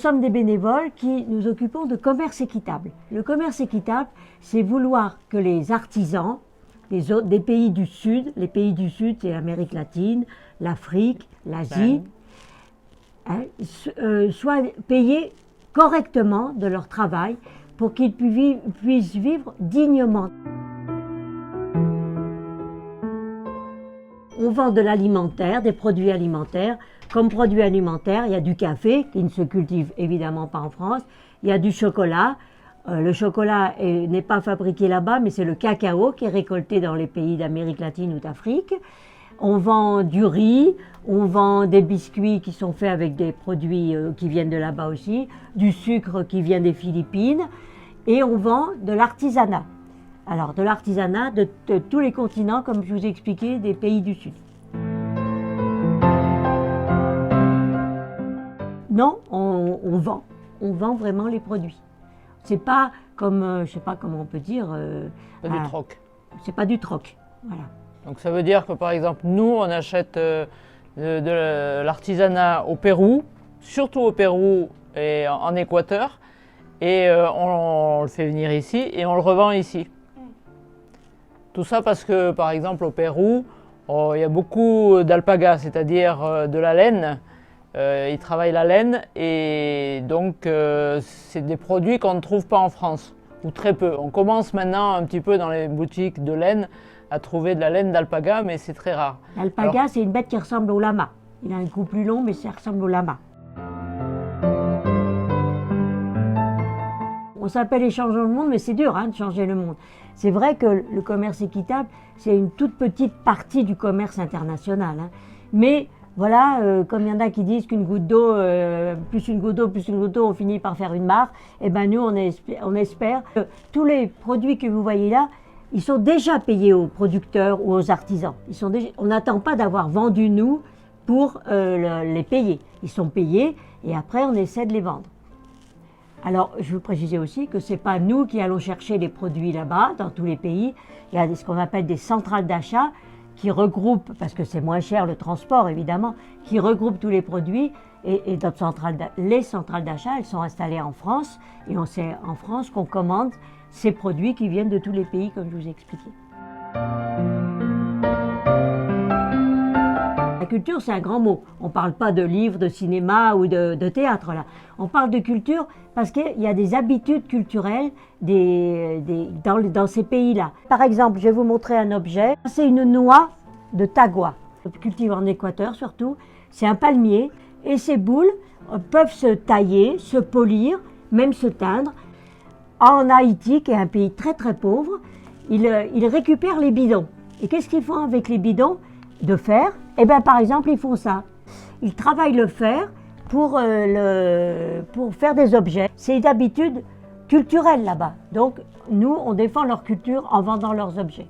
sommes des bénévoles qui nous occupons de commerce équitable. Le commerce équitable, c'est vouloir que les artisans des pays du Sud, les pays du Sud, c'est l'Amérique latine, l'Afrique, l'Asie, soient payés correctement de leur travail pour qu'ils puissent vivre dignement. On vend de l'alimentaire, des produits alimentaires. Comme produits alimentaires, il y a du café, qui ne se cultive évidemment pas en France. Il y a du chocolat. Le chocolat n'est pas fabriqué là-bas, mais c'est le cacao qui est récolté dans les pays d'Amérique latine ou d'Afrique. On vend du riz, on vend des biscuits qui sont faits avec des produits qui viennent de là-bas aussi, du sucre qui vient des Philippines, et on vend de l'artisanat. Alors, de l'artisanat de tous les continents, comme je vous ai expliqué, des pays du Sud. Non, on vend vraiment les produits. C'est pas comme, je sais pas comment on peut dire… Pas du troc. C'est pas du troc, voilà. Donc ça veut dire que par exemple, nous, on achète de l'artisanat au Pérou, surtout au Pérou et en Équateur, et on le fait venir ici et on le revend ici. Tout ça parce que, par exemple, au Pérou, il y a beaucoup d'alpagas, c'est-à-dire de la laine. Ils travaillent la laine et donc c'est des produits qu'on ne trouve pas en France, ou très peu. On commence maintenant un petit peu dans les boutiques de laine à trouver de la laine d'alpaga, mais c'est très rare. L'alpaga, c'est une bête qui ressemble au lama. Il a un cou plus long, mais ça ressemble au lama. On s'appelle Échangeons le monde, mais c'est dur de changer le monde. C'est vrai que le commerce équitable, c'est une toute petite partie du commerce international. Mais voilà, comme il y en a qui disent qu'une goutte d'eau, plus une goutte d'eau, plus une goutte d'eau, on finit par faire une mare, et bien nous, on espère que tous les produits que vous voyez là, ils sont déjà payés aux producteurs ou aux artisans. On n'attend pas d'avoir vendu nous pour les payer. Ils sont payés et après, on essaie de les vendre. Alors, je veux préciser aussi que ce n'est pas nous qui allons chercher les produits là-bas, dans tous les pays. Il y a ce qu'on appelle des centrales d'achat qui regroupent, parce que c'est moins cher le transport évidemment, qui regroupent tous les produits. Et les centrales d'achat, elles sont installées en France. Et c'est en France qu'on commande ces produits qui viennent de tous les pays, comme je vous ai expliqué. La culture, c'est un grand mot. On ne parle pas de livres, de cinéma ou de théâtre, là. On parle de culture parce qu'il y a des habitudes culturelles dans ces pays-là. Par exemple, je vais vous montrer un objet. C'est une noix de tagua, cultivée en Équateur surtout. C'est un palmier et ces boules peuvent se tailler, se polir, même se teindre. En Haïti, qui est un pays très très pauvre, ils récupèrent les bidons. Et qu'est-ce qu'ils font avec les bidons de fer? Eh bien, par exemple, ils font ça. Ils travaillent le fer pour faire des objets. C'est une habitude culturelle là-bas. Donc, nous, on défend leur culture en vendant leurs objets.